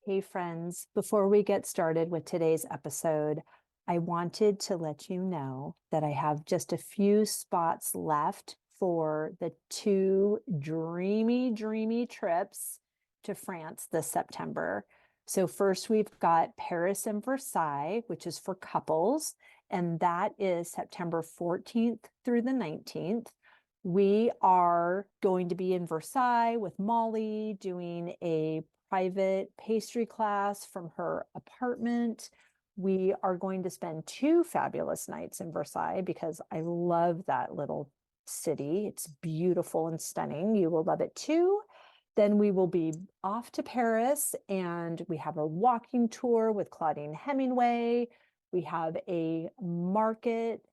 Hey, friends, before we get started with today's episode, I wanted to let you know that I have just a few spots left for the two dreamy trips to France this September. So, first, we've got Paris and Versailles, which is for couples, and that is September 14th through the 19th. We are going to be in Versailles with Molly doing a private pastry class from her apartment. We are going to spend 2 fabulous nights in Versailles because I love that little city. It's beautiful and stunning. You will love it too. Then we will be off to Paris and we have a walking tour with Claudine Hemingway. We have a market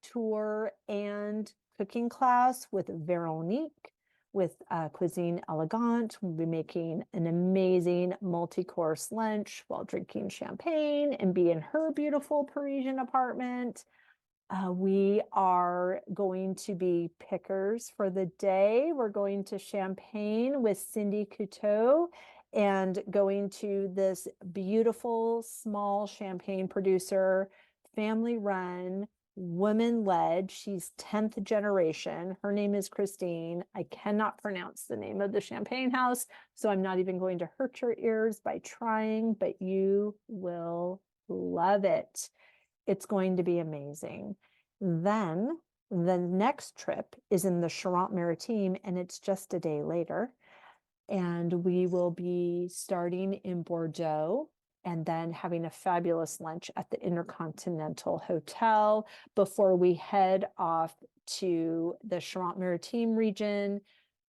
tour and cooking class with Veronique with Cuisine Elegante. We'll be making an amazing multi-course lunch while drinking champagne and be in her beautiful Parisian apartment. We are going to be pickers for the day. We're going to Champagne with Cindy Couteau and going to this beautiful small champagne producer, family run, woman-led. She's 10th generation. Her name is Christine. I cannot pronounce the name of the champagne house, so I'm not even going to hurt your ears by trying, but you will love it. It's going to be amazing. Then the next trip is in the Charente-Maritime, and it's just a day later. And we will be starting in Bordeaux and then having a fabulous lunch at the Intercontinental Hotel before we head off to the Charente-Maritime region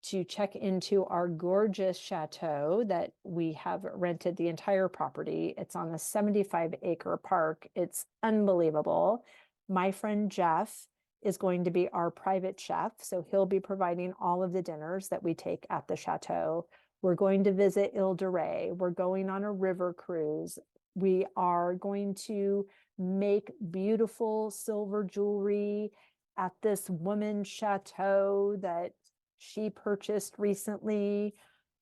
to check into our gorgeous chateau that we have rented the entire property. It's on a 75-acre park. It's unbelievable. My friend Jeff is going to be our private chef, so he'll be providing all of the dinners that we take at the chateau. We're going to visit Ile de Ré. We're going on a river cruise. We are going to make beautiful silver jewelry at this woman's chateau that she purchased recently.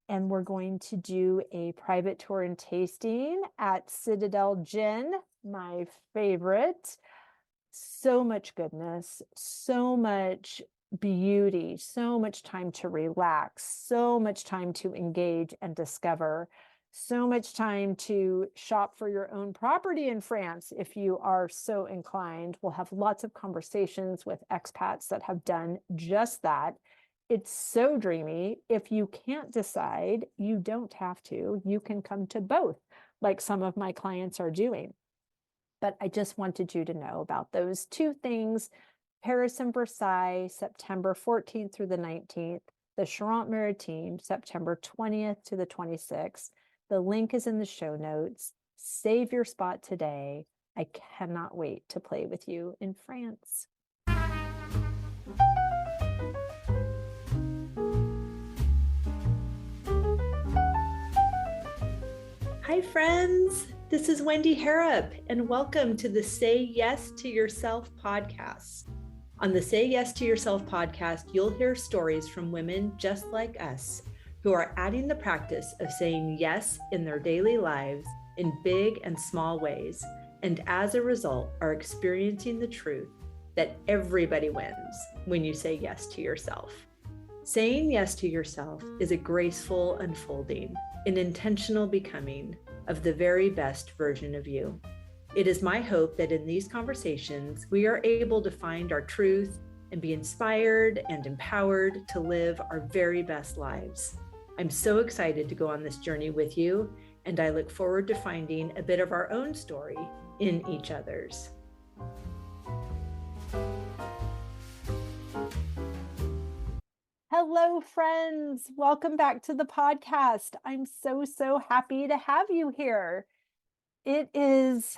And we're going to do a private tour and tasting at Citadel Gin, my favorite. So much goodness, so much beauty, so much time to relax, so much time to engage and discover, so much time to shop for your own property in France if you are so inclined. We'll have lots of conversations with expats that have done just that. It's so dreamy. If you can't decide, you don't have to. You can come to both, like some of my clients are doing. But I just wanted you to know about those two things: Paris and Versailles, September 14th through the 19th, the Charente-Maritime, September 20th to the 26th. The link is in the show notes. Save your spot today. I cannot wait to play with you in France. Hi, friends. This is Wendy Harrop, and welcome to the Say Yes to Yourself podcast. On the Say Yes to Yourself podcast, you'll hear stories from women just like us who are adding the practice of saying yes in their daily lives in big and small ways, and as a result are experiencing the truth that everybody wins when you say yes to yourself. Saying yes to yourself is a graceful unfolding, an intentional becoming of the very best version of you. It is my hope that in these conversations, we are able to find our truth and be inspired and empowered to live our very best lives. I'm so excited to go on this journey with you, and I look forward to finding a bit of our own story in each other's. Hello, friends. Welcome back to the podcast. I'm so happy to have you here. It is,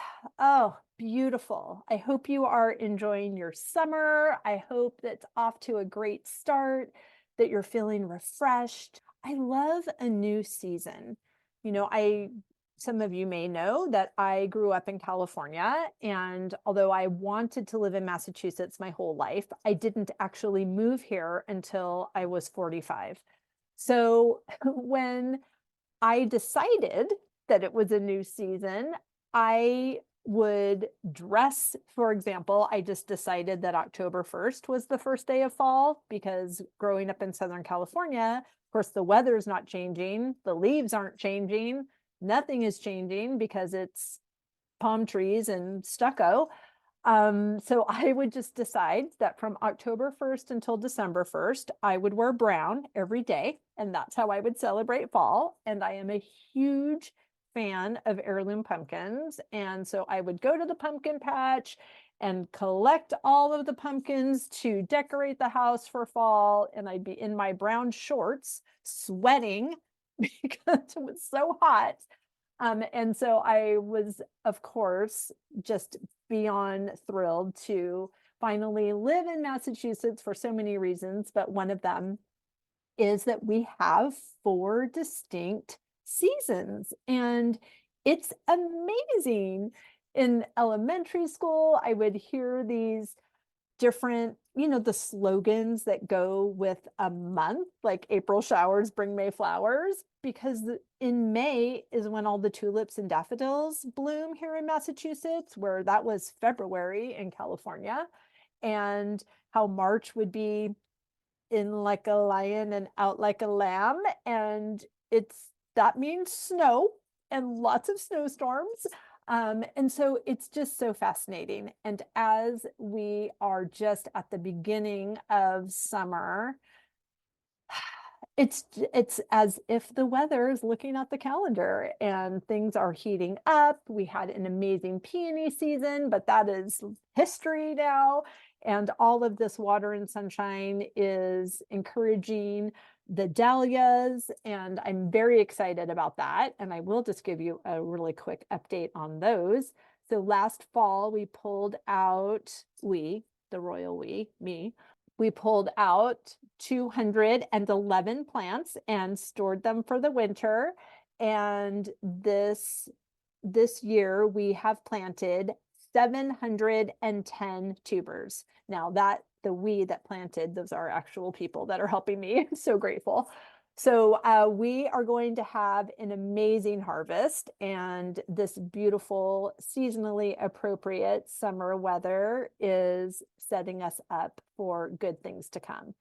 beautiful. I hope you are enjoying your summer. I hope that's off to a great start, that you're feeling refreshed. I love a new season. Some of you may know that I grew up in California, and although I wanted to live in Massachusetts my whole life, I didn't actually move here until I was 45. So when I decided that it was a new season. I would dress, for example, I just decided that October 1st was the first day of fall because growing up in Southern California, of course, the weather's not changing, the leaves aren't changing, nothing is changing because it's palm trees and stucco. So I would just decide that from October 1st until December 1st, I would wear brown every day. And that's how I would celebrate fall. And I am a huge fan of heirloom pumpkins. And so I would go to the pumpkin patch and collect all of the pumpkins to decorate the house for fall. And I'd be in my brown shorts, sweating because it was so hot. And so I was, of course, just beyond thrilled to finally live in Massachusetts for so many reasons, but one of them is that we have 4 distinct seasons, and it's amazing. In elementary school, I would hear these different, the slogans that go with a month, like April showers bring May flowers, because in May is when all the tulips and daffodils bloom here in Massachusetts, where that was February in California, and how March would be in like a lion and out like a lamb. And that means snow and lots of snowstorms. And so it's just so fascinating. And as we are just at the beginning of summer, it's as if the weather is looking at the calendar and things are heating up. We had an amazing peony season, but that is history now. And all of this water and sunshine is encouraging the dahlias, and I'm very excited about that. And I will just give you a really quick update on those. So last fall, we pulled out, the royal me, we pulled out 211 plants and stored them for the winter. And this year we have planted 710 tubers. Now that planted, those are actual people that are helping me. I'm so grateful. So we are going to have an amazing harvest, and this beautiful seasonally appropriate summer weather is setting us up for good things to come.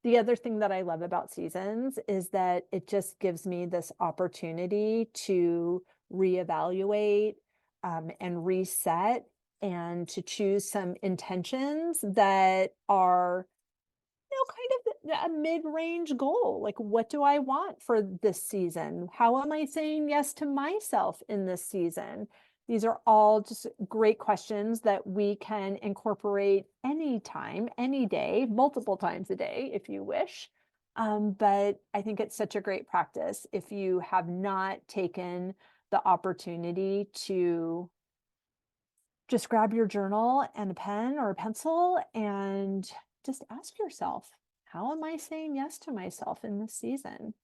The other thing that I love about seasons is that it just gives me this opportunity to reevaluate and reset, and to choose some intentions that are, kind of a mid-range goal. Like, what do I want for this season? How am I saying yes to myself in this season? These are all just great questions that we can incorporate anytime, any day, multiple times a day, if you wish. But I think it's such a great practice if you have not taken the opportunity to just grab your journal and a pen or a pencil and just ask yourself, how am I saying yes to myself in this season?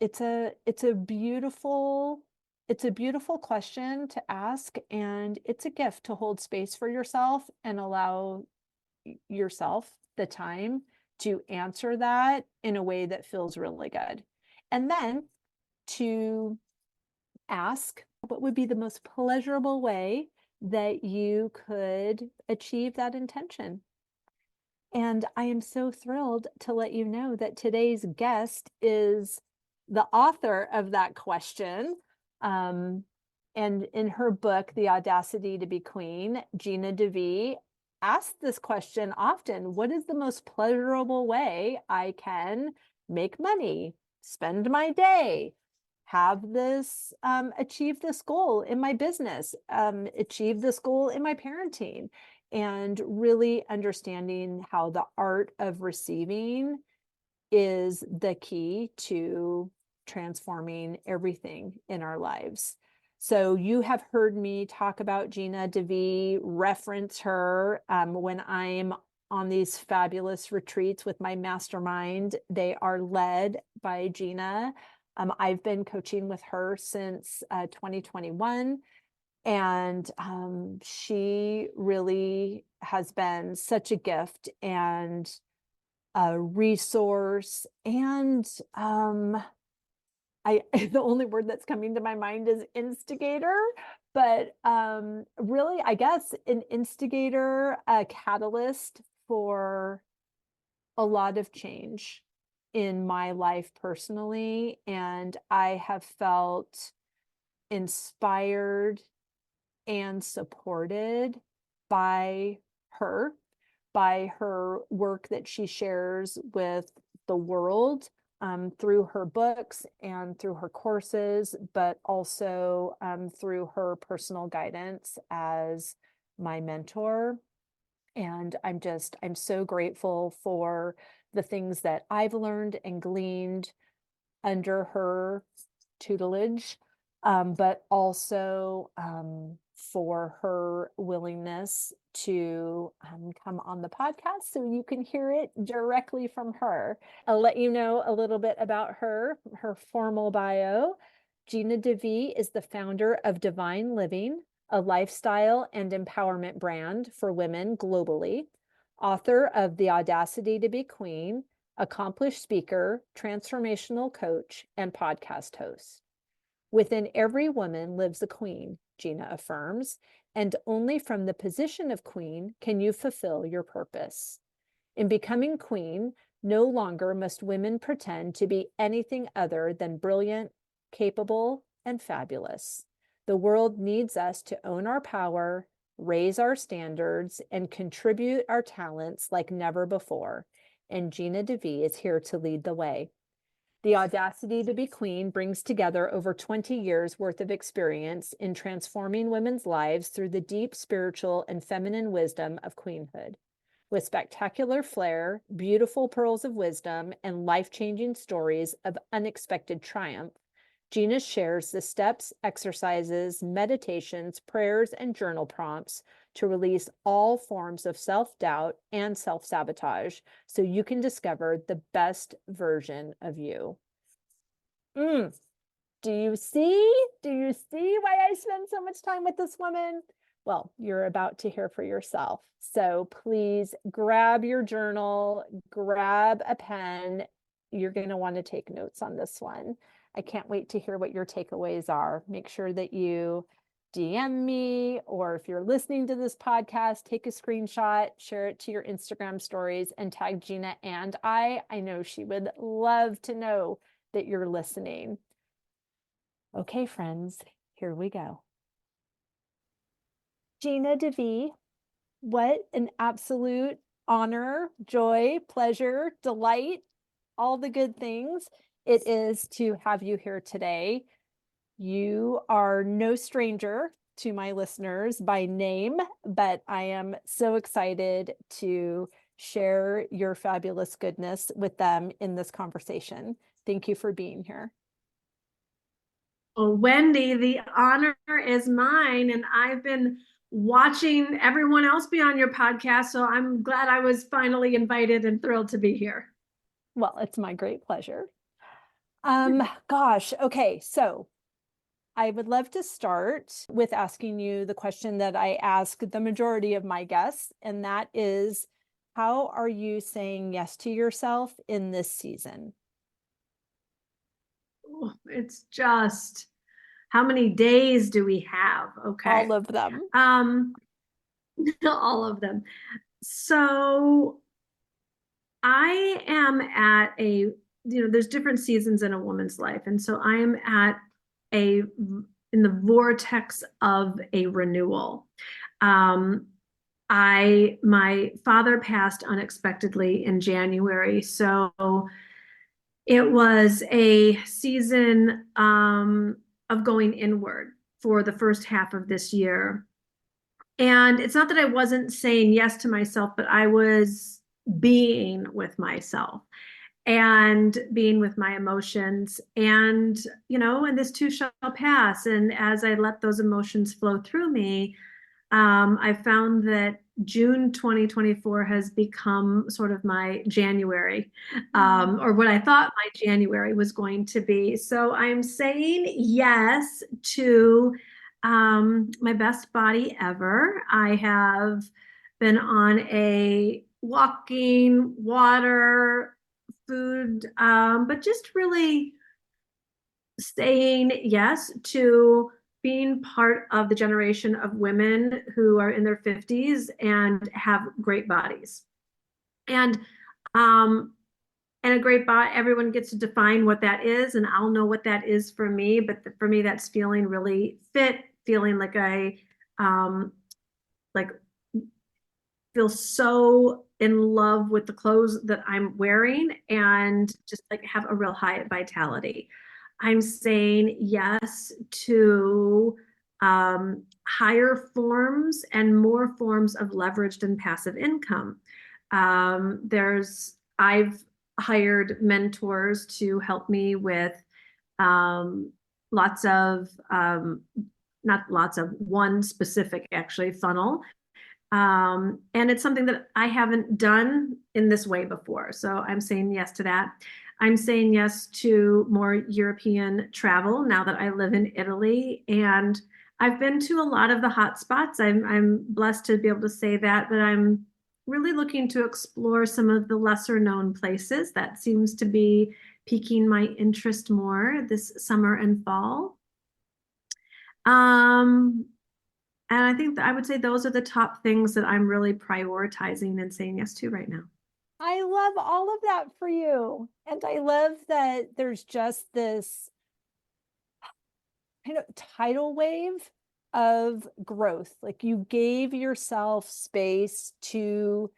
It's a beautiful question to ask, and it's a gift to hold space for yourself and allow yourself the time to answer that in a way that feels really good. And then to ask, what would be the most pleasurable way that you could achieve that intention? And I am so thrilled to let you know that today's guest is the author of that question. And in her book, The Audacity to Be Queen, Gina DeVee asks this question often: what is the most pleasurable way I can make money, spend my day, have this, achieve this goal in my business, achieve this goal in my parenting? And really understanding how the art of receiving is the key to transforming everything in our lives. So you have heard me talk about Gina DeVee, reference her when I'm on these fabulous retreats with my mastermind. They are led by Gina. I've been coaching with her since 2021. And she really has been such a gift and a resource, and the only word that's coming to my mind is instigator, but really, I guess an instigator, a catalyst for a lot of change in my life personally. And I have felt inspired and supported by her, by her work that she shares with the world, through her books and through her courses, but also through her personal guidance as my mentor. And I'm so grateful for the things that I've learned and gleaned under her tutelage, but also for her willingness to come on the podcast so you can hear it directly from her. I'll let you know a little bit about her formal bio. Gina DeVee is the founder of Divine Living, a lifestyle and empowerment brand for women globally, author of The Audacity to Be Queen, accomplished speaker, transformational coach, and podcast host. Within every woman lives a queen, Gina affirms, and only from the position of queen can you fulfill your purpose. In becoming queen, no longer must women pretend to be anything other than brilliant, capable, and fabulous. The world needs us to own our power, raise our standards, and contribute our talents like never before. And Gina DeVee is here to lead the way. The Audacity to Be Queen brings together over 20 years worth of experience in transforming women's lives through the deep spiritual and feminine wisdom of queenhood. With spectacular flair, beautiful pearls of wisdom, and life-changing stories of unexpected triumph, Gina shares the steps, exercises, meditations, prayers, and journal prompts to release all forms of self-doubt and self-sabotage so you can discover the best version of you. Do you see? Do you see why I spend so much time with this woman? Well, you're about to hear for yourself. So please grab your journal, grab a pen. You're going to want to take notes on this one. I can't wait to hear what your takeaways are. Make sure that you DM me, or if you're listening to this podcast, take a screenshot, share it to your Instagram stories, and tag Gina and I. I know she would love to know that you're listening. Okay, friends, here we go. Gina DeVee, what an absolute honor, joy, pleasure, delight, all the good things it is to have you here today. You are no stranger to my listeners by name, but I am so excited to share your fabulous goodness with them in this conversation. Thank you for being here. Well, Wendy, the honor is mine, and I've been watching everyone else be on your podcast, so I'm glad I was finally invited and thrilled to be here. Well, it's my great pleasure. Gosh, okay, so I would love to start with asking you the question that I ask the majority of my guests, and that is, how are you saying yes to yourself in this season? It's just, how many days do we have? Okay. All of them. All of them. So I am at a, there's different seasons in a woman's life. And so I am in the vortex of a renewal. My father passed unexpectedly in January. So it was a season of going inward for the first half of this year. And it's not that I wasn't saying yes to myself, but I was being with myself and being with my emotions. And, and this too shall pass. And as I let those emotions flow through me, I found that June 2024 has become sort of my January, or what I thought my January was going to be. So I'm saying yes to my best body ever. I have been on a walking, water, food, but just really saying yes to being part of the generation of women who are in their 50s and have great bodies. And um, and a great body, everyone gets to define what that is, and I'll know what that is for me. But for me, that's feeling really fit, feeling like I like feel so in love with the clothes that I'm wearing and just like have a real high vitality. I'm saying yes to higher forms and more forms of leveraged and passive income. I've hired mentors to help me with lots of, not lots of, one specific actually funnel, and it's something that I haven't done in this way before. So I'm saying yes to that. I'm saying yes to more European travel now that I live in Italy. And I've been to a lot of the hot spots. I'm blessed to be able to say that, but I'm really looking to explore some of the lesser known places. That seems to be piquing my interest more this summer and fall. Um, and I think that I would say those are the top things that I'm really prioritizing and saying yes to right now. I love all of that for you. And I love that there's just this kind of tidal wave of growth. Like you gave yourself space to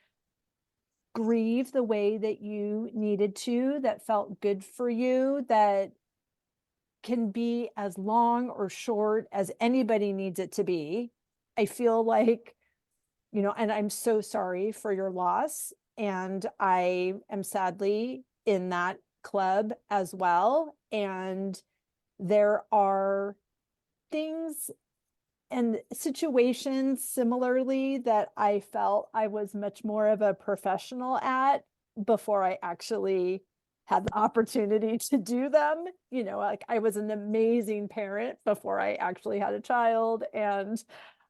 grieve the way that you needed to, that felt good for you, that can be as long or short as anybody needs it to be. I feel like, and I'm so sorry for your loss. And I am sadly in that club as well. And there are things and situations similarly that I felt I was much more of a professional at before I actually had the opportunity to do them. Like I was an amazing parent before I actually had a child, and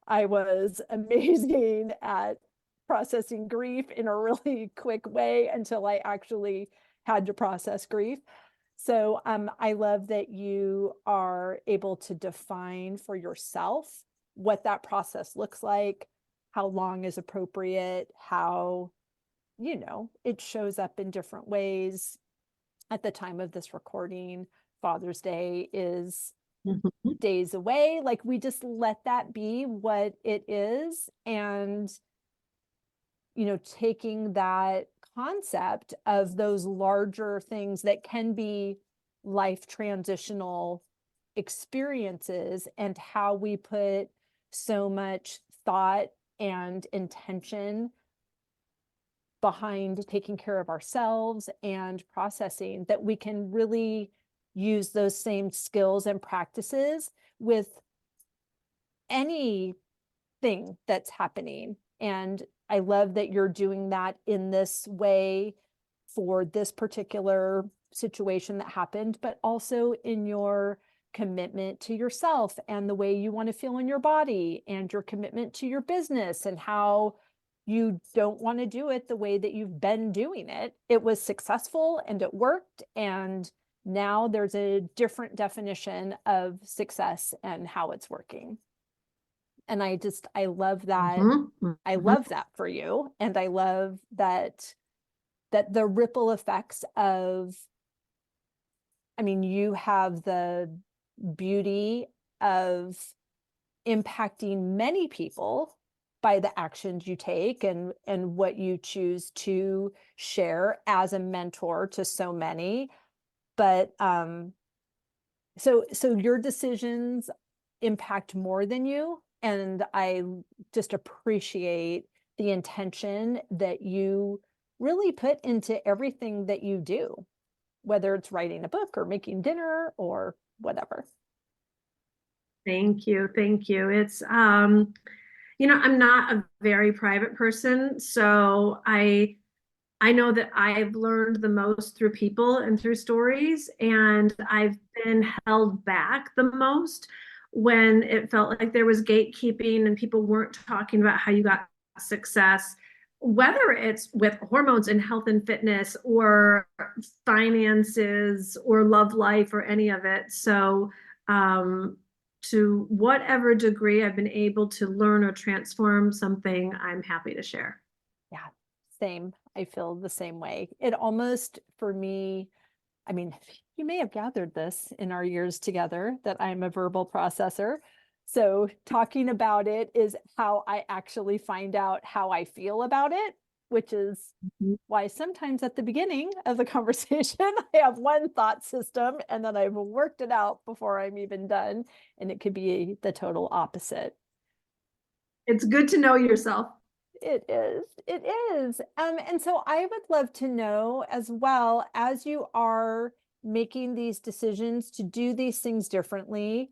I was amazing at processing grief in a really quick way until I actually had to process grief. So I love that you are able to define for yourself what that process looks like, how long is appropriate, how, it shows up in different ways. At the time of this recording, Father's Day is days away. Like we just let that be what it is. And, taking that concept of those larger things that can be life transitional experiences and how we put so much thought and intention behind taking care of ourselves and processing, that we can really use those same skills and practices with anything that's happening. And I love that you're doing that in this way for this particular situation that happened, but also in your commitment to yourself and the way you want to feel in your body and your commitment to your business and how you don't want to do it the way that you've been doing it. It was successful and it worked. And now there's a different definition of success and how it's working. And I love that. Mm-hmm. I love that for you. And I love that the ripple effects of, you have the beauty of impacting many people by the actions you take and what you choose to share as a mentor to so many. But so your decisions impact more than you. And I just appreciate the intention that you really put into everything that you do, whether it's writing a book or making dinner or whatever. Thank you. Thank you. It's, I'm not a very private person, so I know that I've learned the most through people and through stories, and I've been held back the most when it felt like there was gatekeeping and people weren't talking about how you got success. whether it's with hormones and health and fitness or finances or love life or any of it. So, to whatever degree I've been able to learn or transform something, I'm happy to share. Yeah, same. I feel the same way. It almost, for me, I mean, you may have gathered this in our years together that I'm a verbal processor. So talking about it is how I actually find out how I feel about it, which is why sometimes at the beginning of the conversation, I have one thought system and then I've worked it out before I'm even done. And it could be the total opposite. It's good to know yourself. It is. It is. And so I would love to know as well, as you are making these decisions to do these things differently,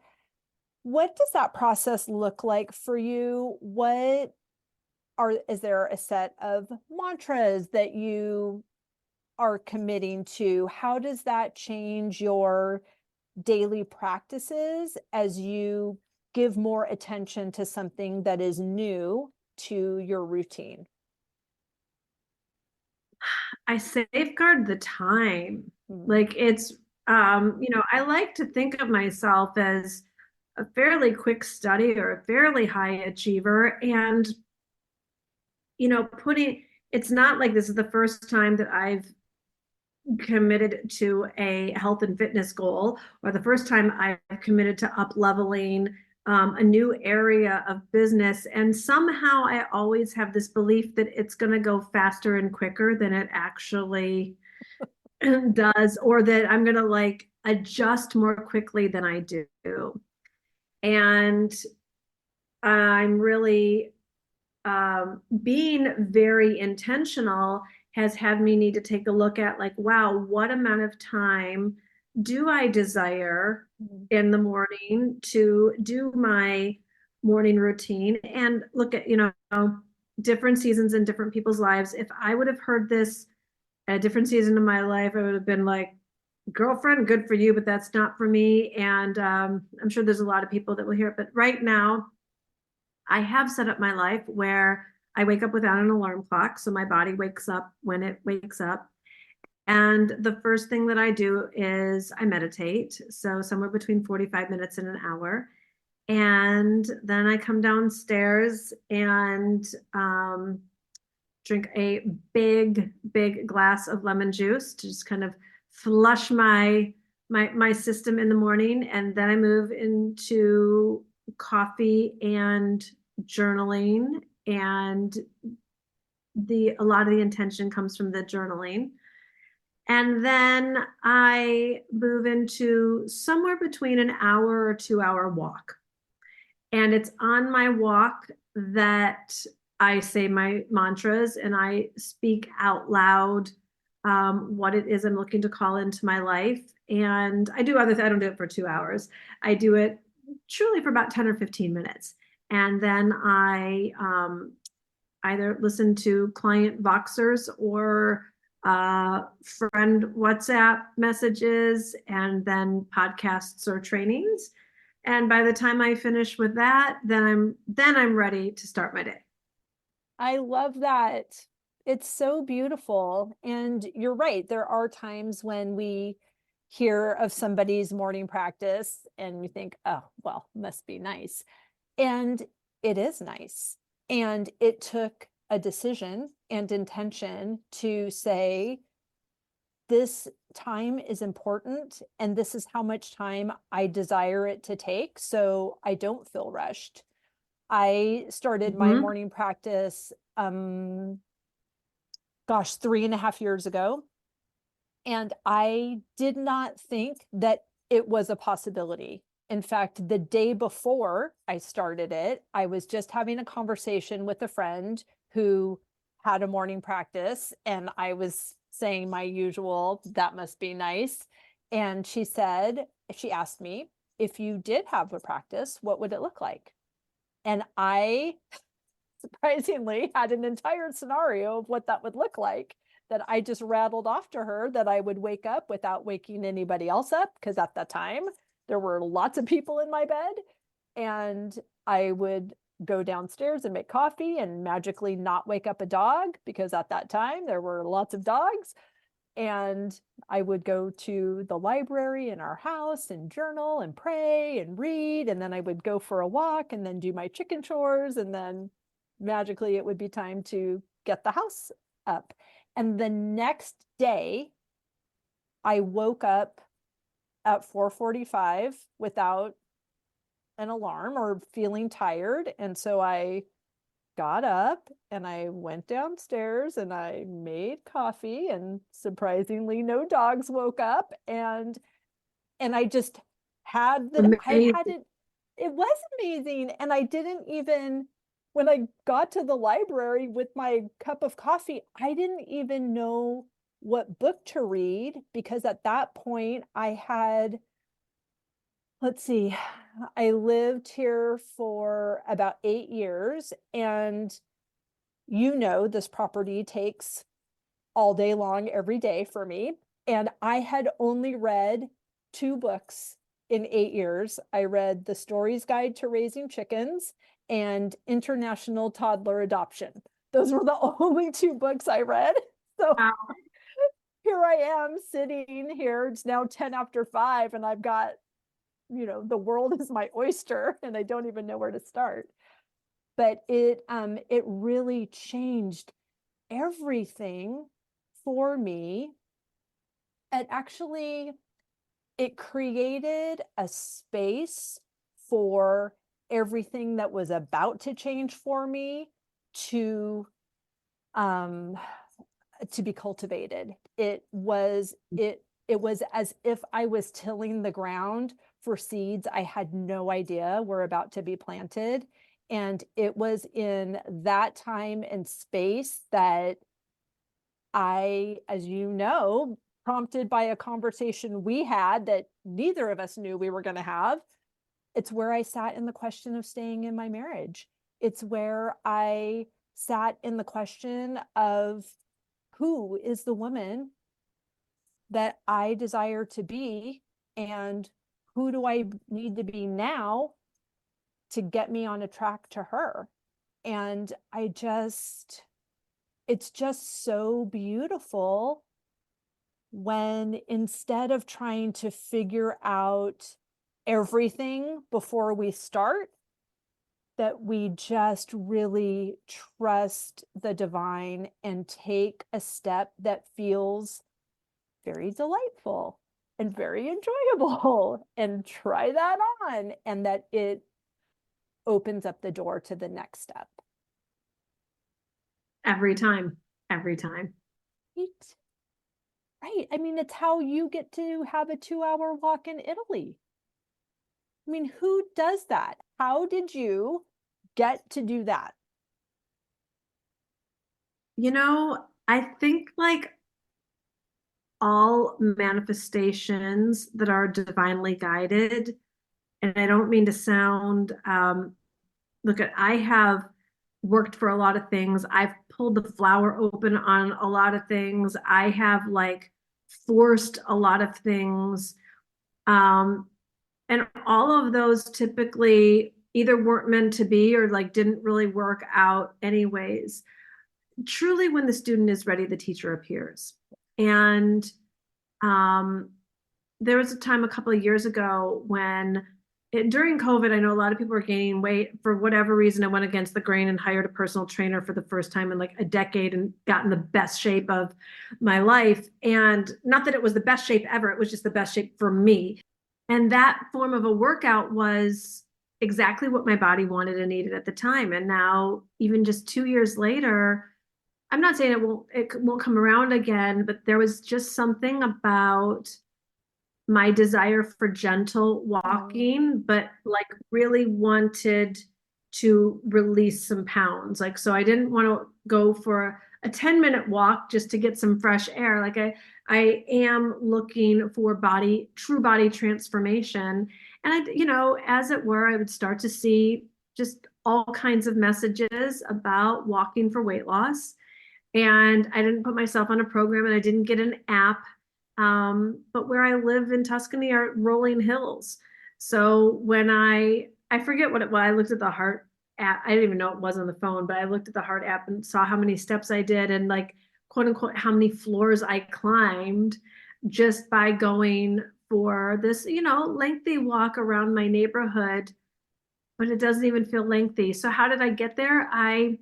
what does that process look like for you? Is there a set of mantras that you are committing to? How does that change your daily practices as you give more attention to something that is new to your routine? I safeguard the time. Mm. Like it's, I like to think of myself as a fairly quick study or a fairly high achiever. And, it's not like this is the first time that I've committed to a health and fitness goal or the first time I've committed to up leveling a new area of business. And somehow I always have this belief that it's going to go faster and quicker than it actually does, or that I'm going to like adjust more quickly than I do. And I'm really being very intentional has had me need to take a look at like, wow, what amount of time do I desire in the morning to do my morning routine and look at, different seasons in different people's lives. If I would have heard this at a different season of my life, I would have been like, girlfriend, good for you, but that's not for me. And I'm sure there's a lot of people that will hear it. But right now, I have set up my life where I wake up without an alarm clock. So my body wakes up when it wakes up. And the first thing that I do is I meditate. So somewhere between 45 minutes and an hour. And then I come downstairs and drink a big glass of lemon juice to just kind of flush my system in the morning. And then I move into coffee and journaling, and a lot of the intention comes from the journaling. And then I move into somewhere between an hour or 2 hour walk. And it's on my walk that I say my mantras and I speak out loud what it is I'm looking to call into my life. And I don't do it for 2 hours. I do it truly for about 10 or 15 minutes. And then I either listen to client Voxers or friend WhatsApp messages, and then podcasts or trainings. And by the time I finish with that, then I'm ready to start my day. I love that. It's so beautiful. And you're right. There are times when we hear of somebody's morning practice and we think, oh, well, must be nice. And it is nice. And it took a decision and intention to say, this time is important and this is how much time I desire it to take. So I don't feel rushed. I started my Mm-hmm. morning practice, 3.5 years ago. And I did not think that it was a possibility. In fact, the day before I started it, I was just having a conversation with a friend who had a morning practice, and I was saying my usual, that must be nice. And she asked me, if you did have a practice, what would it look like? And I surprisingly had an entire scenario of what that would look like that I just rattled off to her, that I would wake up without waking anybody else up, because at that time there were lots of people in my bed, and I would go downstairs and make coffee and magically not wake up a dog, because at that time there were lots of dogs. And I would go to the library in our house and journal and pray and read. And then I would go for a walk and then do my chicken chores. And then magically it would be time to get the house up. And the next day, I woke up at 4:45 without an alarm or feeling tired. And so I got up and I went downstairs and I made coffee, and surprisingly no dogs woke up, and I just had that I Amazing. had it was amazing. And I didn't even, when I got to the library with my cup of coffee, I didn't even know what book to read, because at that point I had, let's see, I lived here for about 8 years, and this property takes all day long, every day for me. And I had only read 2 books in 8 years. I read The Story's Guide to Raising Chickens and International Toddler Adoption. Those were the only 2 books I read. So Wow. here I am sitting here. It's now 10 after 5, and I've got, the world is my oyster, and I don't even know where to start. But it really changed everything for me. It created a space for everything that was about to change for me to be cultivated. It was as if I was tilling the ground for seeds I had no idea were about to be planted. And it was in that time and space that I, as you know, prompted by a conversation we had that neither of us knew we were going to have, it's where I sat in the question of staying in my marriage. It's where I sat in the question of, who is the woman that I desire to be, and who do I need to be now to get me on a track to her? And it's just so beautiful when, instead of trying to figure out everything before we start, that we just really trust the divine and take a step that feels very delightful and very enjoyable, and try that on, and that it opens up the door to the next step. Every time. Every time. Right. Right. I mean, it's how you get to have a 2-hour walk in Italy. I mean, who does that? How did you get to do that? I think like all manifestations that are divinely guided, and I don't mean to sound, I have worked for a lot of things. I've pulled the flower open on a lot of things. I have like forced a lot of things. And all of those typically either weren't meant to be or like didn't really work out anyways. Truly, when the student is ready, the teacher appears. And there was a time a couple of years ago when during COVID, I know a lot of people were gaining weight. For whatever reason, I went against the grain and hired a personal trainer for the first time in like a decade and got in the best shape of my life. And not that it was the best shape ever, it was just the best shape for me. And that form of a workout was exactly what my body wanted and needed at the time. And now, even just 2 years later, I'm not saying it won't come around again, but there was just something about my desire for gentle walking, but like really wanted to release some pounds. Like, so I didn't want to go for a 10-minute walk just to get some fresh air. Like I am looking for true body transformation. And as it were, I would start to see just all kinds of messages about walking for weight loss. And I didn't put myself on a program, and I didn't get an app. But where I live in Tuscany are rolling hills. So when I forget what it was, I looked at the heart app. I didn't even know it was on the phone, but I looked at the heart app and saw how many steps I did and like quote unquote how many floors I climbed just by going for this, lengthy walk around my neighborhood, but it doesn't even feel lengthy. So how did I get there? I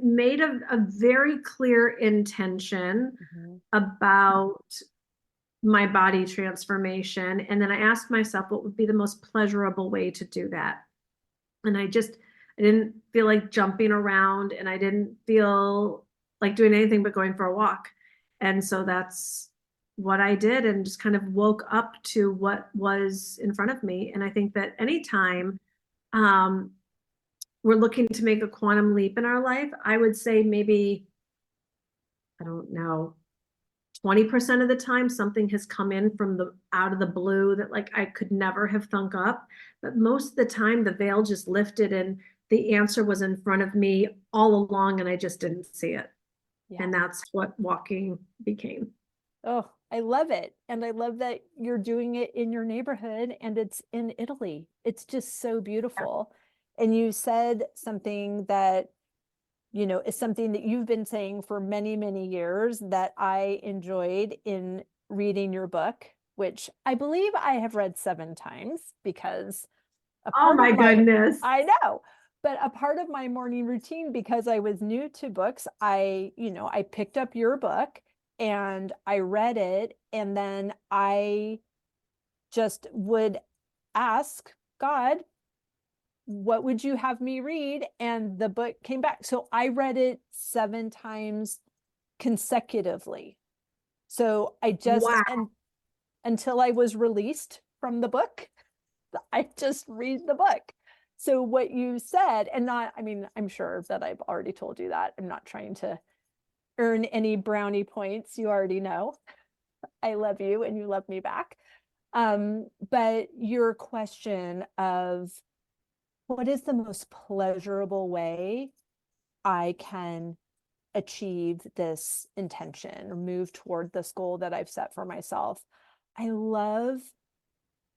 made a very clear intention Mhm. about my body transformation. And then I asked myself what would be the most pleasurable way to do that. And I didn't feel like jumping around and I didn't feel like doing anything but going for a walk. And so that's what I did and just kind of woke up to what was in front of me. And I think that anytime um, we're looking to make a quantum leap in our life, I would say maybe, I don't know, 20% of the time something has come in from the out of the blue that like I could never have thunk up. But most of the time the veil just lifted and the answer was in front of me all along and I just didn't see it. Yeah. And that's what walking became. Oh, I love it. And I love that you're doing it in your neighborhood and it's in Italy. It's just so beautiful. And you said something that, is something that you've been saying for many, many years that I enjoyed in reading your book, which I believe I have read 7 times because a Oh part of my my, goodness. I know, but a part of my morning routine, because I was new to books, I picked up your book and I read it. And then I just would ask God, what would you have me read? And the book came back. So I read it 7 times consecutively. So I just, Wow. and until I was released from the book, I just read the book. So what you said, and not, I mean, I'm sure that I've already told you that. I'm not trying to earn any brownie points. You already know I love you and you love me back. But your question of what is the most pleasurable way I can achieve this intention or move toward this goal that I've set for myself? I love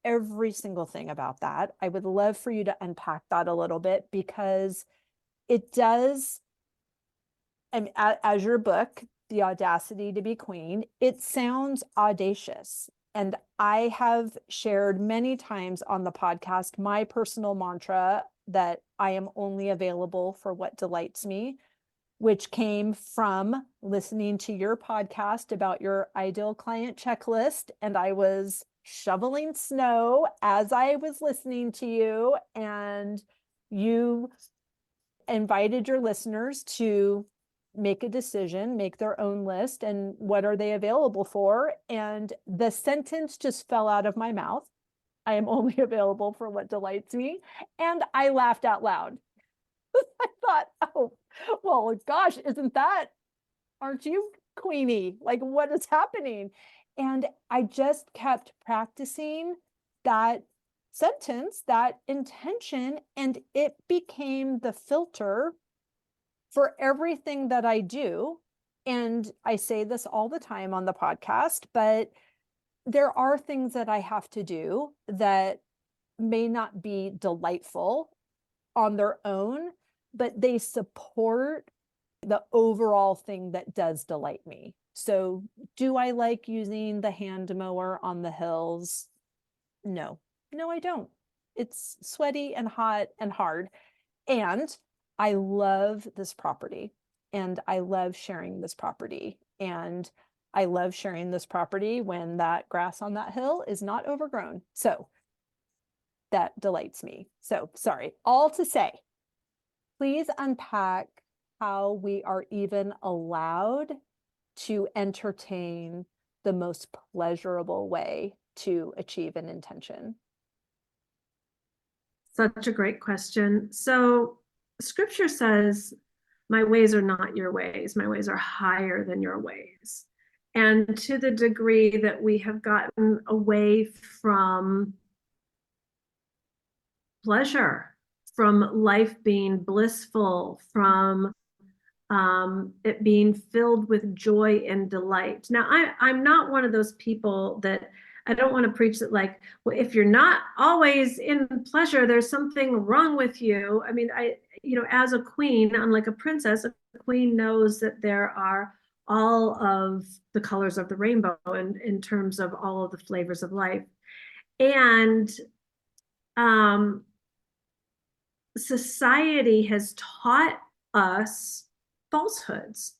every single thing about that. I would love for you to unpack that a little bit because it does, and as your book, The Audacity to Be Queen, it sounds audacious. And I have shared many times on the podcast my personal mantra that I am only available for what delights me, which came from listening to your podcast about your ideal client checklist. And I was shoveling snow as I was listening to you, and you invited your listeners to make a decision, make their own list, and what are they available for? And the sentence just fell out of my mouth. I am only available for what delights me. And I laughed out loud. I thought, oh, well, gosh, aren't you Queenie? Like, what is happening? And I just kept practicing that sentence, that intention, and it became the filter for everything that I do. And I say this all the time on the podcast, but there are things that I have to do that may not be delightful on their own, but they support the overall thing that does delight me. So, do I like using the hand mower on the hills? No, no, I don't. It's sweaty and hot and hard. And I love this property and I love sharing this property. And I love sharing this property when that grass on that hill is not overgrown. So that delights me. So, sorry, all to say, please unpack how we are even allowed to entertain the most pleasurable way to achieve an intention. Such a great question. So scripture says, my ways are not your ways. My ways are higher than your ways. And to the degree that we have gotten away from pleasure, from life being blissful, from it being filled with joy and delight. Now, I'm not one of those people that I don't want to preach that like, well, if you're not always in pleasure, there's something wrong with you. I mean, as a queen, unlike a princess, a queen knows that there are all of the colors of the rainbow in terms of all of the flavors of life. And um, society has taught us falsehoods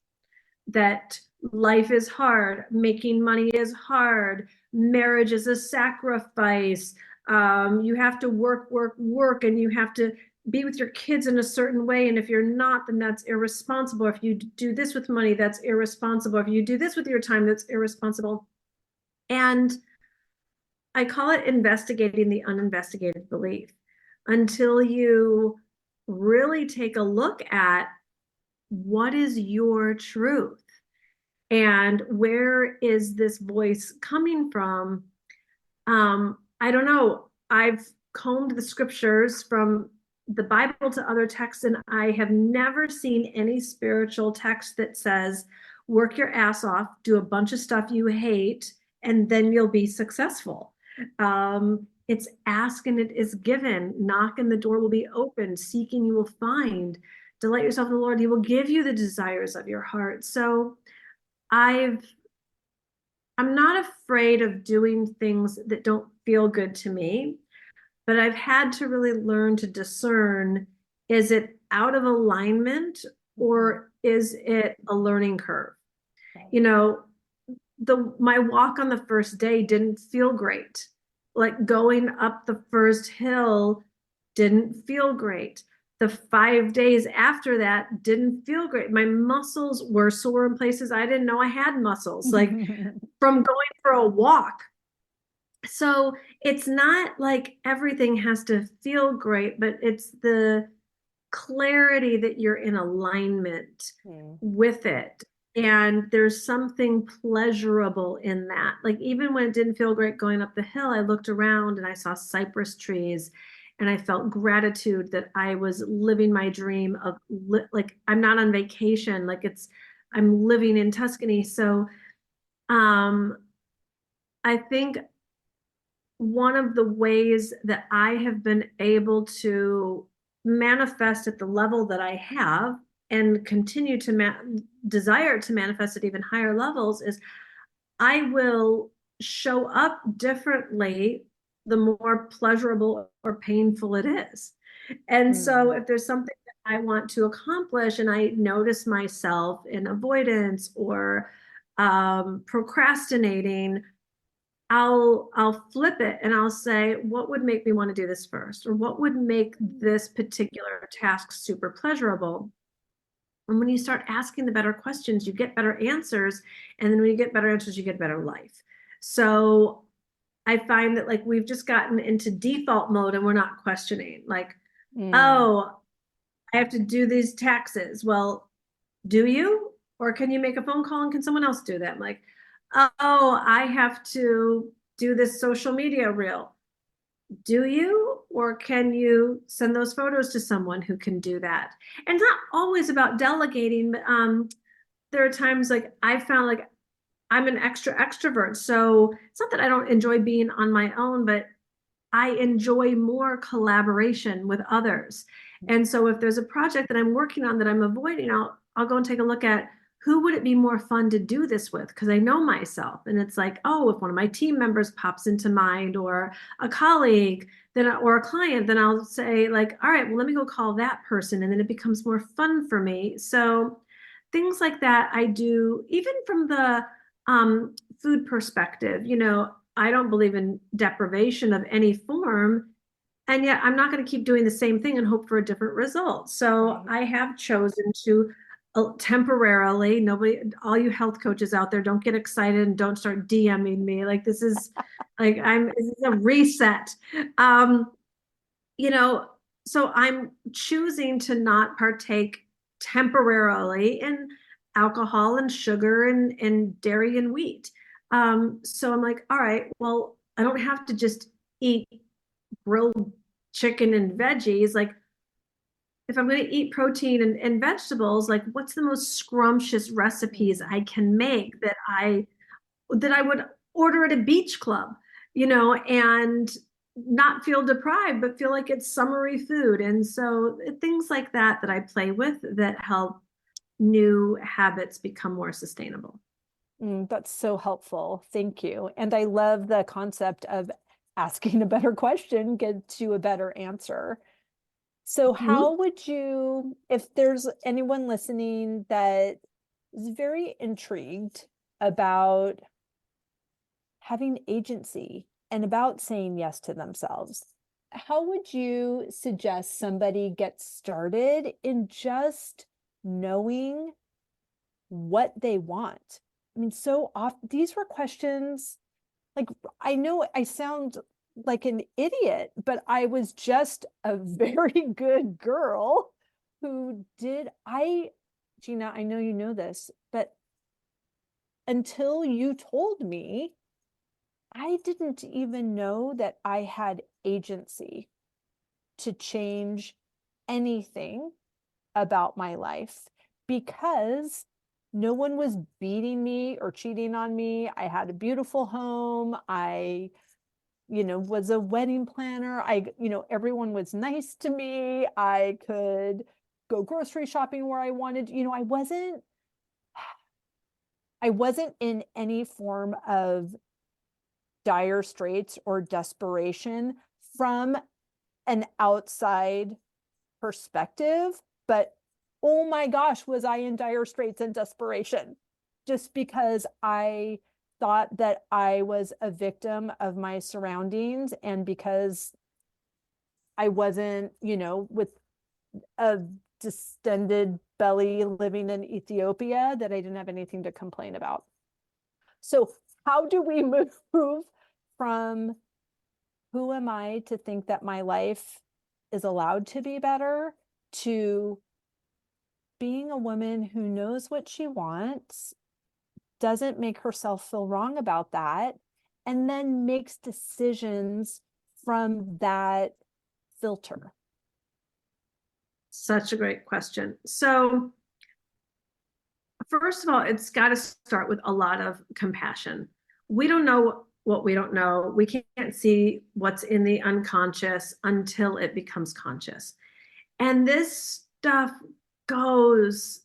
that life is hard, making money is hard, marriage is a sacrifice. You have to work, and you have to be with your kids in a certain way. And if you're not, then that's irresponsible. If you do this with money, that's irresponsible. If you do this with your time, that's irresponsible. And I call it investigating the uninvestigated belief until you really take a look at what is your truth and where is this voice coming from. I don't know. I've combed the scriptures from the Bible to other texts, and I have never seen any spiritual text that says, work your ass off, do a bunch of stuff you hate, and then you'll be successful. It's ask and it is given, knock and the door will be opened, seek and you will find, delight yourself in the Lord, he will give you the desires of your heart. So I'm not afraid of doing things that don't feel good to me, but I've had to really learn to discern, is it out of alignment or is it a learning curve? Right. My walk on the first day didn't feel great. Like going up the first hill didn't feel great. The 5 days after that didn't feel great. My muscles were sore in places I didn't know I had muscles, like from going for a walk. So it's not like everything has to feel great, but it's the clarity that you're in alignment with it. And there's something pleasurable in that. Like even when it didn't feel great going up the hill, I looked around and I saw cypress trees and I felt gratitude that I was living my dream of like, I'm not on vacation. Like I'm living in Tuscany. So I think one of the ways that I have been able to manifest at the level that I have and continue to desire to manifest at even higher levels is I will show up differently the more pleasurable or painful it is. And so if there's something that I want to accomplish and I notice myself in avoidance or procrastinating, I'll flip it and I'll say, what would make me want to do this first? Or what would make this particular task super pleasurable? And when you start asking the better questions, you get better answers. And then when you get better answers, you get better life. So I find that like we've just gotten into default mode and we're not questioning. Like, oh, I have to do these taxes. Well, do you? Or can you make a phone call and can someone else do that? I'm like, oh, I have to do this social media reel. Do you? Or can you send those photos to someone who can do that? And it's not always about delegating, but there are times like I found like I'm an extrovert. So it's not that I don't enjoy being on my own, but I enjoy more collaboration with others. And so if there's a project that I'm working on that I'm avoiding, I'll go and take a look at who would it be more fun to do this with? Because I know myself. And it's like, oh, if one of my team members pops into mind or a colleague, then or a client, then I'll say like, all right, well, let me go call that person. And then it becomes more fun for me. So things like that I do, even from the food perspective. I don't believe in deprivation of any form. And yet I'm not going to keep doing the same thing and hope for a different result. So I have chosen to temporarily, all you health coaches out there, don't get excited and don't start DMing me. Like this is like, this is a reset. So I'm choosing to not partake temporarily in alcohol and sugar and dairy and wheat. So I'm like, all right, well, I don't have to just eat grilled chicken and veggies. Like if I'm going to eat protein and vegetables, like what's the most scrumptious recipes I can make that I would order at a beach club? and not feel deprived, but feel like it's summery food. And so things like that I play with that help new habits become more sustainable. That's so helpful. Thank you. And I love the concept of asking a better question, get to a better answer. So, Mhm. how would you, if there's anyone listening that is very intrigued about having agency and about saying yes to themselves, how would you suggest somebody get started in just knowing what they want? I mean, so often these were questions like, I know I sound like an idiot, but I was just a very good girl who Gina, I know you know this, but until you told me, I didn't even know that I had agency to change anything about my life because no one was beating me or cheating on me. I had a beautiful home. I was a wedding planner. Everyone was nice to me. I could go grocery shopping where I wanted. I wasn't in any form of dire straits or desperation from an outside perspective, but oh my gosh, was I in dire straits and desperation just because I thought that I was a victim of my surroundings and because I wasn't, with a distended belly living in Ethiopia, that I didn't have anything to complain about. So, how do we move from who am I to think that my life is allowed to be better to being a woman who knows what she wants, doesn't make herself feel wrong about that, and then makes decisions from that filter? Such a great question. So, first of all, it's got to start with a lot of compassion. We don't know what we don't know. We can't see what's in the unconscious until it becomes conscious. And this stuff goes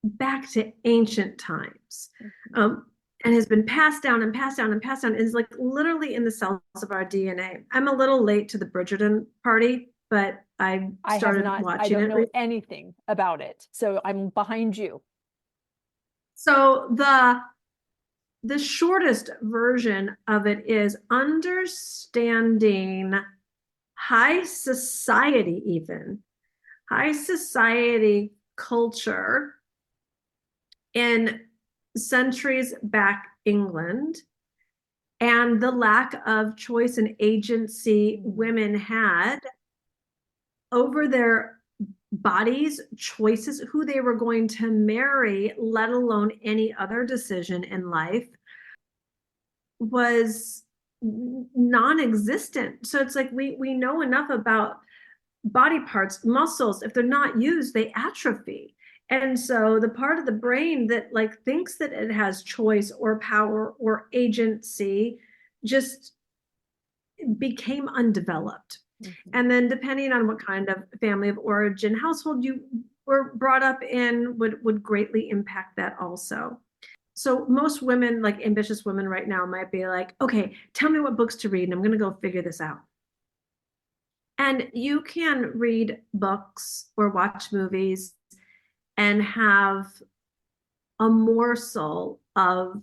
back to ancient times. And has been passed down and passed down and passed down. It's like literally in the cells of our DNA. I'm a little late to the Bridgerton party, but I started I watching don't it. know anything about it. So I'm behind you. So the shortest version of it is understanding high society, even high society culture in centuries back England, and the lack of choice and agency women had over their bodies, choices, who they were going to marry, let alone any other decision in life, was non-existent. So it's like we know enough about body parts, muscles, if they're not used, they atrophy. And so the part of the brain that like thinks that it has choice or power or agency just became undeveloped. Mm-hmm. And then depending on what kind of family of origin household you were brought up in would greatly impact that also. So most women, like ambitious women right now, might be like, okay, tell me what books to read and I'm going to go figure this out. And you can read books or watch movies and have a morsel of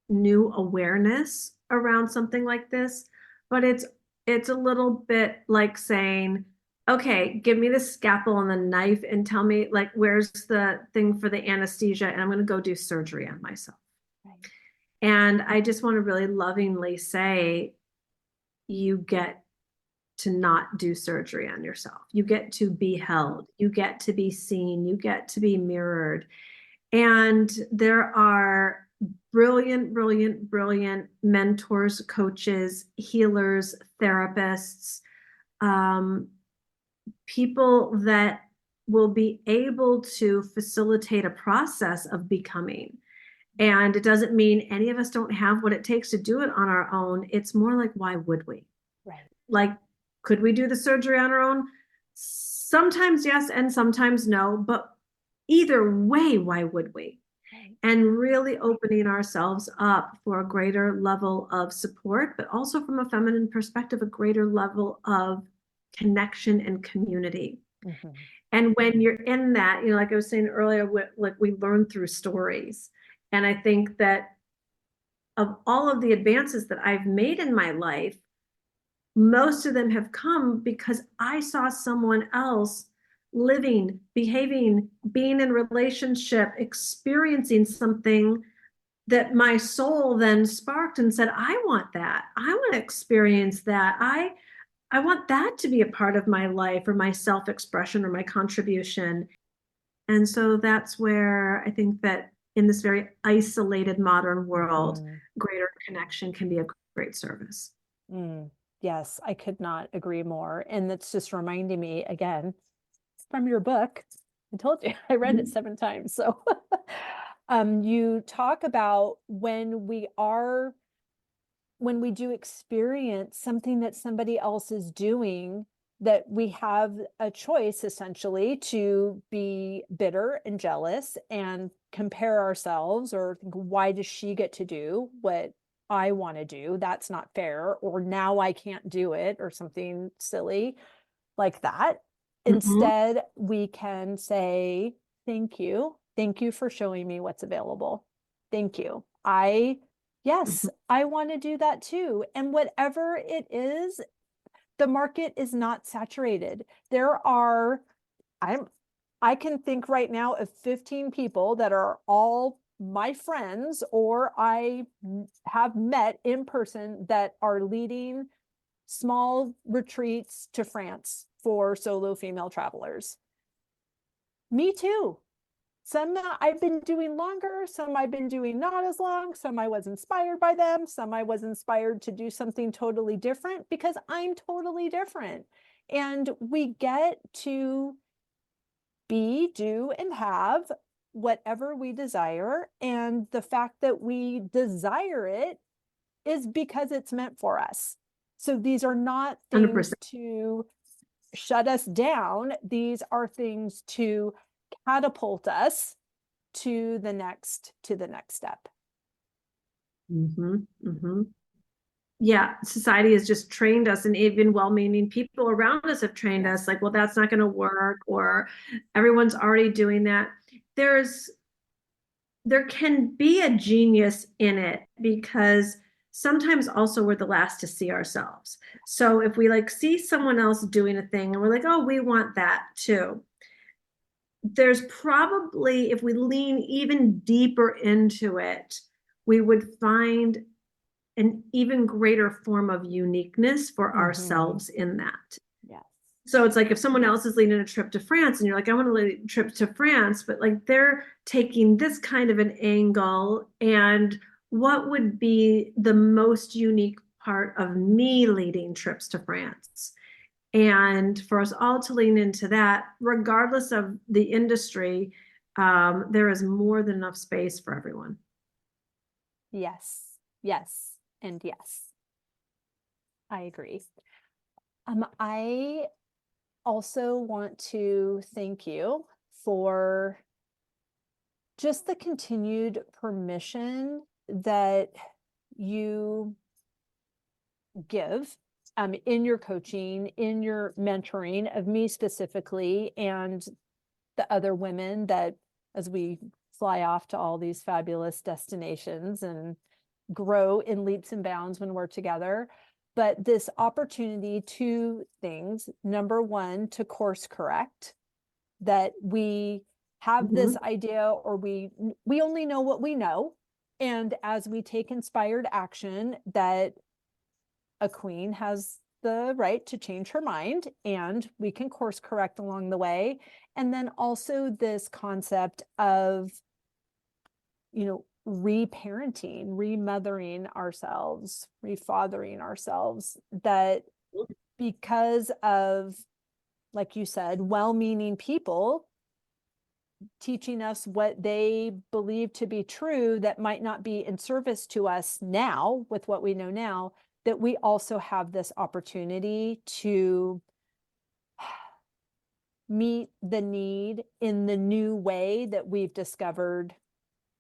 new awareness around something like this, but it's a little bit like saying, okay, give me the scalpel and the knife and tell me like where's the thing for the anesthesia and I'm going to go do surgery on myself. Right. And I just want to really lovingly say you get to not do surgery on yourself. You get to be held, you get to be seen, you get to be mirrored. And there are brilliant, brilliant, brilliant mentors, coaches, healers, therapists, people that will be able to facilitate a process of becoming. And it doesn't mean any of us don't have what it takes to do it on our own. It's more like, why would we? Right. Like, could we do the surgery on our own? Sometimes yes, and sometimes no. But either way, why would we? Right. And really opening ourselves up for a greater level of support, but also from a feminine perspective, a greater level of connection and community. Mm-hmm. And when you're in that, you know, like I was saying earlier, like we learn through stories. And I think that of all of the advances that I've made in my life, most of them have come because I saw someone else living, behaving, being in relationship, experiencing something that my soul then sparked and said, I want that. I want to experience that. I want that to be a part of my life or my self-expression or my contribution. And so that's where I think that in this very isolated modern world, greater connection can be a great service. Mm. Yes, I could not agree more. And that's just reminding me again from your book. I told you I read it 7 times. So you talk about when we do experience something that somebody else is doing, that we have a choice essentially to be bitter and jealous and compare ourselves or think, why does she get to do what I want to do? That's not fair. Or now I can't do it, or something silly like that. Mm-hmm. Instead, we can say, thank you. Thank you for showing me what's available. Thank you. Yes, I want to do that too. And whatever it is, the market is not saturated. I can think right now of 15 people that are all my friends or I have met in person that are leading small retreats to France for solo female travelers. Me too. Some I've been doing longer, some I've been doing not as long, some I was inspired by them, some I was inspired to do something totally different because I'm totally different. And we get to be, do, and have whatever we desire. And the fact that we desire it is because it's meant for us. So these are not things 100%. to shut us down. These are things to catapult us to the next step. Mm-hmm. Mm-hmm. Yeah, society has just trained us, and even well-meaning people around us have trained us like, well, that's not going to work, or everyone's already doing that. There can be a genius in it because sometimes also we're the last to see ourselves. So if we like see someone else doing a thing and we're like, oh, we want that too. There's probably, if we lean even deeper into it, we would find an even greater form of uniqueness for ourselves in that. Yes. So it's like if someone else is leading a trip to France and you're like, I want to lead a trip to France, but like they're taking this kind of an angle, and what would be the most unique part of me leading trips to France? And for us all to lean into that, regardless of the industry, there is more than enough space for everyone. Yes. Yes. And yes. I agree. I also want to thank you for just the continued permission that you give in your coaching, in your mentoring of me specifically, and the other women that, as we fly off to all these fabulous destinations and grow in leaps and bounds when we're together. But this opportunity, 2 things. Number one, to course correct, that we have this idea, or we only know what we know. And as we take inspired action, that a queen has the right to change her mind, and we can course correct along the way. And then also this concept of, reparenting, remothering ourselves, refathering ourselves, that because of, like you said, well-meaning people teaching us what they believe to be true that might not be in service to us now with what we know now, that we also have this opportunity to meet the need in the new way that we've discovered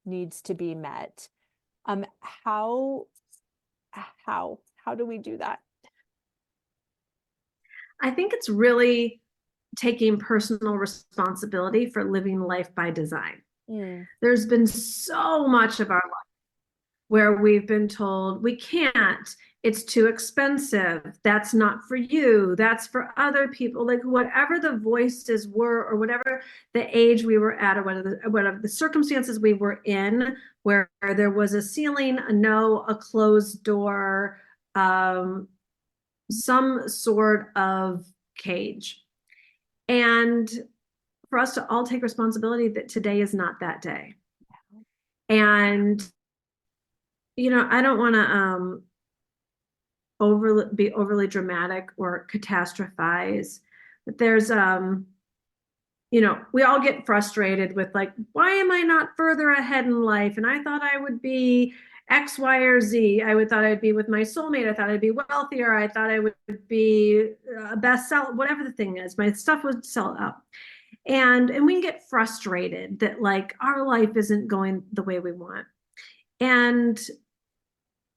needs to be met. How do we do that? I think it's really taking personal responsibility for living life by design. There's been so much of our life where we've been told we can't, it's too expensive, that's not for you, that's for other people, like whatever the voices were, or whatever the age we were at, or whatever the circumstances we were in, where there was a ceiling, a no, a closed door, some sort of cage. And for us to all take responsibility that today is not that day. And, I don't want to be overly dramatic or catastrophize, but there's, we all get frustrated with like, why am I not further ahead in life? And I thought I would be X, Y, or Z. Thought I'd be with my soulmate. I thought I'd be wealthier. I thought I would be a bestseller, whatever the thing is. My stuff would sell out. And we can get frustrated that like our life isn't going the way we want. And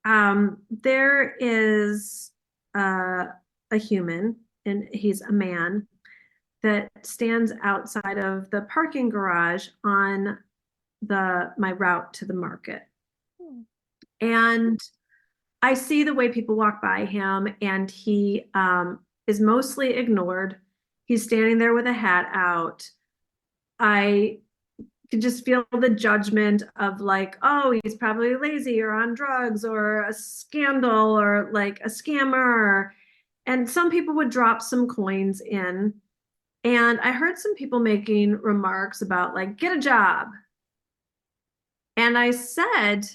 there is a human, and he's a man, that stands outside of the parking garage on my route to the market. And I see the way people walk by him, and he is mostly ignored. He's standing there with a hat out. I can just feel the judgment of like, oh, he's probably lazy or on drugs or a scandal or like a scammer. And some people would drop some coins in. And I heard some people making remarks about like, get a job. And I said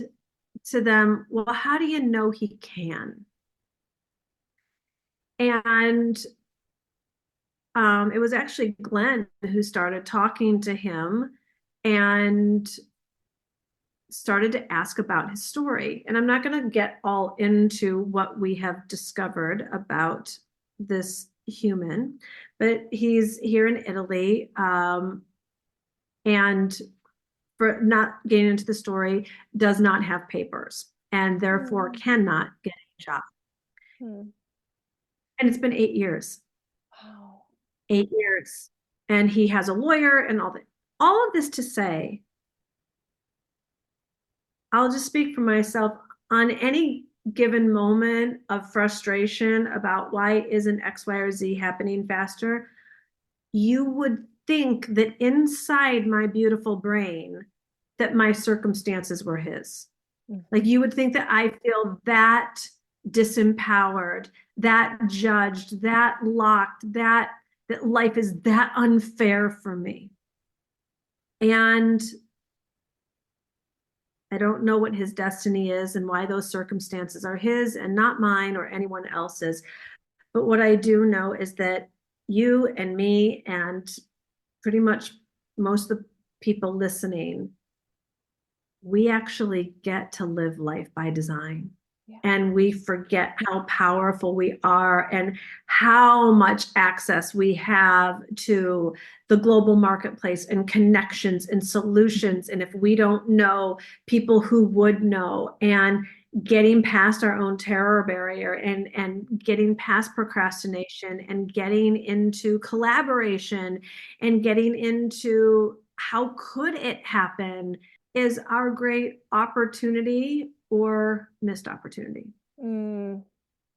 to them, well, how do you know he can? And it was actually Glenn who started talking to him and started to ask about his story. And I'm not going to get all into what we have discovered about this human, but he's here in Italy. And for not getting into the story, does not have papers and therefore cannot get a job. And it's been 8 years. Wow. 8 years. And he has a lawyer and all of this to say, I'll just speak for myself. On any given moment of frustration about why isn't X, Y, or Z happening faster, you would think that inside my beautiful brain that my circumstances were his. Like you would think that I feel that disempowered, that judged, that locked, that life is that unfair for me. And I don't know what his destiny is and why those circumstances are his and not mine or anyone else's. But what I do know is that you and me and pretty much most of the people listening, we actually get to live life by design. Yeah. And we forget how powerful we are and how much access we have to the global marketplace and connections and solutions. And if we don't know, people who would know, and getting past our own terror barrier and getting past procrastination and getting into collaboration and getting into how could it happen is our great opportunity or missed opportunity.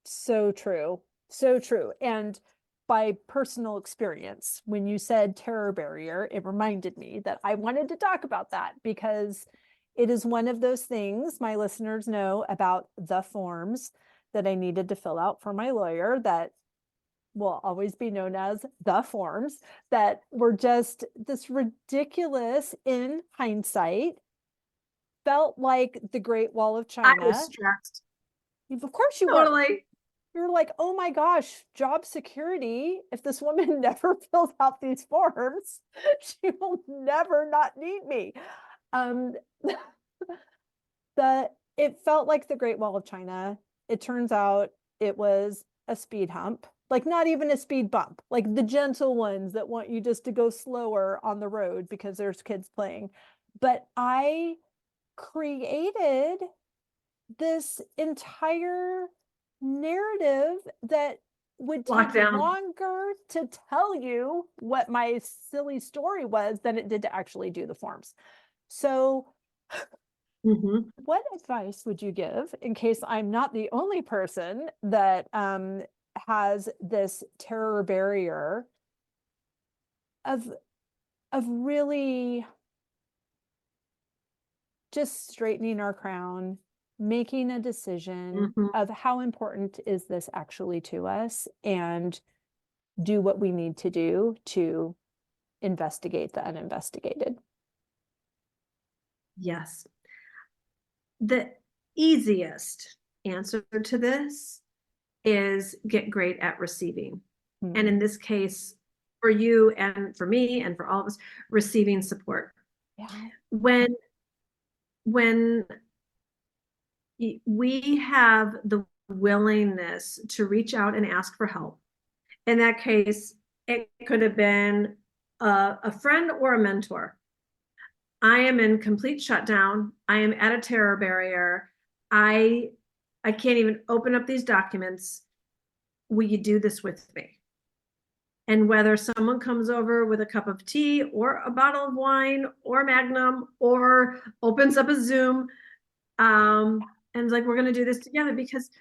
So true. So true. And by personal experience, when you said terror barrier, it reminded me that I wanted to talk about that because it is one of those things my listeners know about the forms that I needed to fill out for my lawyer that will always be known as the forms that were just this ridiculous, in hindsight, felt like the Great Wall of China. I was stressed. Of course you totally. were. you're like, oh my gosh, job security. If this woman never fills out these forms, she will never not need me. Um, it felt like the Great Wall of China. It turns out it was a speed hump, like not even a speed bump, like the gentle ones that want you just to go slower on the road because there's kids playing. But I created this entire narrative that would take Lockdown. longer to tell you what my silly story was than it did to actually do the forms. So Mm-hmm. what advice would you give in case I'm not the only person that has this terror barrier of really just straightening our crown, making a decision Mm-hmm. of how important is this actually to us, and do what we need to do to investigate the uninvestigated? Yes. The easiest answer to this is get great at receiving. And in this case, for you and for me and for all of us, receiving support. Yeah. When we have the willingness to reach out and ask for help, in that case, it could have been a friend or a mentor. I am in complete shutdown. I am at a terror barrier. I I can't even open up these documents. Will you do this with me? And whether someone comes over with a cup of tea or a bottle of wine or Magnum or opens up a Zoom, and is like, we're going to do this together, because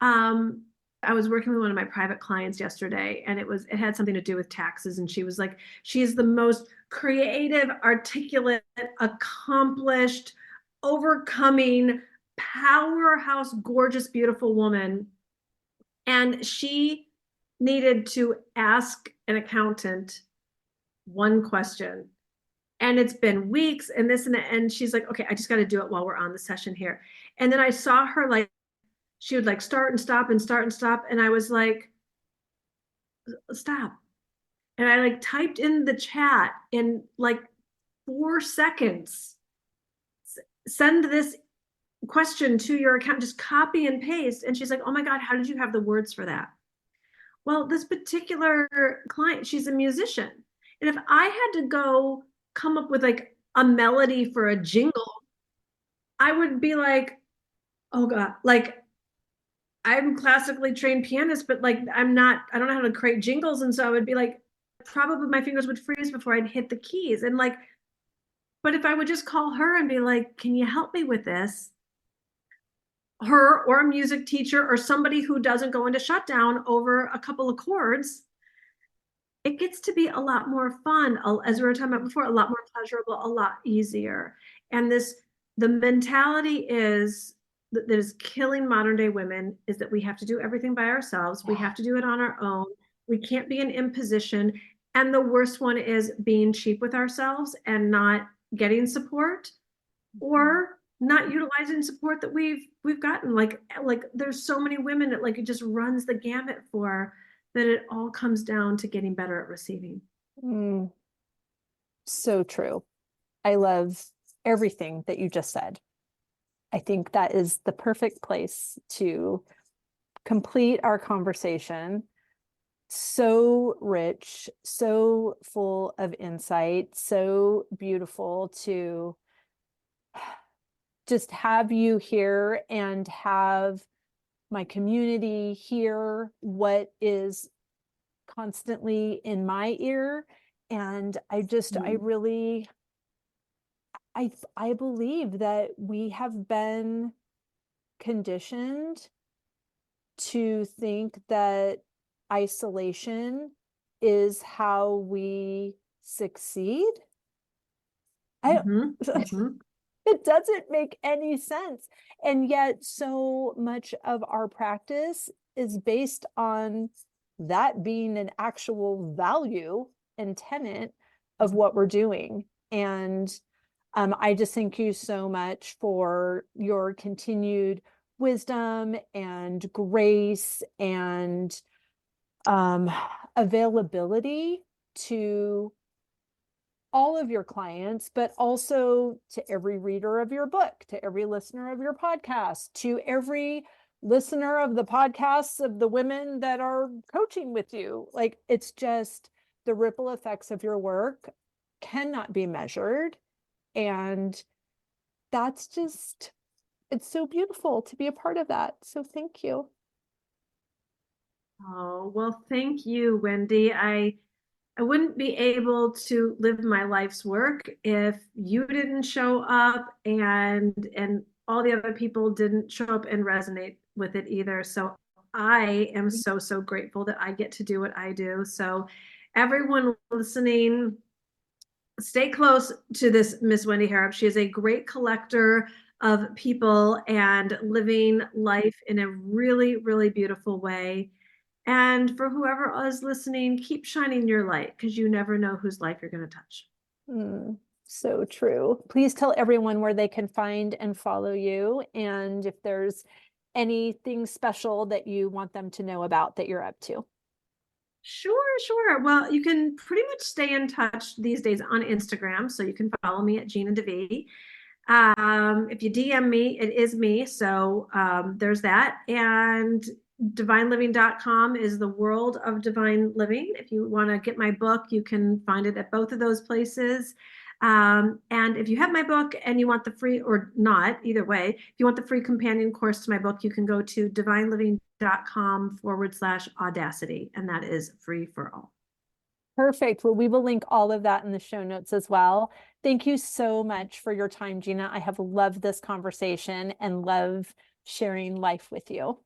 um, I was working with one of my private clients yesterday, and it had something to do with taxes. And she was like, she is the most creative, articulate, accomplished, overcoming, powerhouse, gorgeous, beautiful woman. And she needed to ask an accountant one question. And it's been weeks and this and that. And she's like, okay, I just got to do it while we're on the session here. And then I saw her, like, she would like start and stop and start and stop. And I was like, stop. And I like typed in the chat in like 4 seconds, send this question to your account, just copy and paste. And she's like, oh my God, how did you have the words for that? Well, this particular client, she's a musician. And if I had to go come up with like a melody for a jingle, I would be like, oh God, like I'm classically trained pianist, but like I don't know how to create jingles. And so I would be like, probably my fingers would freeze before I'd hit the keys. And like, but if I would just call her and be like, can you help me with this? Her or a music teacher or somebody who doesn't go into shutdown over a couple of chords, it gets to be a lot more fun, as we were talking about before, a lot more pleasurable, a lot easier. And the mentality is that is killing modern day women is that we have to do everything by ourselves. We have to do it on our own. We can't be an imposition. And the worst one is being cheap with ourselves and not getting support, or not utilizing support that we've gotten. Like there's so many women that like it just runs the gamut for, that it all comes down to getting better at receiving. So true. I love everything that you just said. I think that is the perfect place to complete our conversation. So rich, so full of insight, so beautiful to just have you here and have my community hear what is constantly in my ear. And I really, I believe that we have been conditioned to think that isolation is how we succeed. Mm-hmm. Mm-hmm. It doesn't make any sense. And yet so much of our practice is based on that being an actual value and tenet of what we're doing. And I just thank you so much for your continued wisdom and grace and availability to all of your clients, but also to every reader of your book, to every listener of your podcast, to every listener of the podcasts of the women that are coaching with you. Like, it's just the ripple effects of your work cannot be measured. And that's just, it's so beautiful to be a part of that. So thank you. Oh, well, thank you, Wendy. I wouldn't be able to live my life's work if you didn't show up and all the other people didn't show up and resonate with it either. So I am so grateful that I get to do what I do. So everyone listening, stay close to this Miss Wendy Harrop. She is a great collector of people and living life in a really beautiful way. And for whoever is listening, keep shining your light because you never know whose life you're going to touch. So true. Please tell everyone where they can find and follow you, and if there's anything special that you want them to know about that you're up to. Sure. Well, you can pretty much stay in touch these days on Instagram. So you can follow me at Gina DeVee. If you DM me, it is me. So there's that. And divineliving.com is the world of divine living. If you want to get my book, you can find it at both of those places. And if you have my book and you want the free, or not, either way, if you want the free companion course to my book, you can go to divineliving.com/audacity, and that is free for all. Perfect. Well, we will link all of that in the show notes as well. Thank you so much for your time, Gina. I have loved this conversation and love sharing life with you.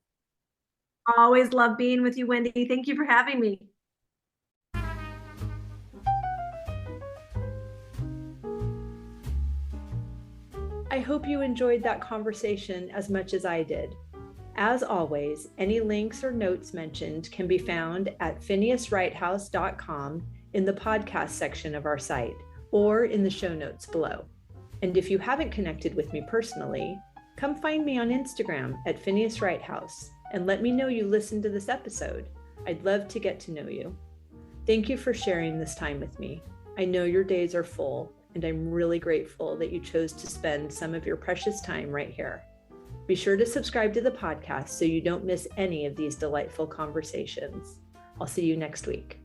Always love being with you, Wendy. Thank you for having me. I hope you enjoyed that conversation as much as I did. As always, any links or notes mentioned can be found at phineaswrighthouse.com in the podcast section of our site or in the show notes below. And if you haven't connected with me personally, come find me on Instagram at Phineas Wrighthouse and let me know you listened to this episode. I'd love to get to know you. Thank you for sharing this time with me. I know your days are full, and I'm really grateful that you chose to spend some of your precious time right here. Be sure to subscribe to the podcast so you don't miss any of these delightful conversations. I'll see you next week.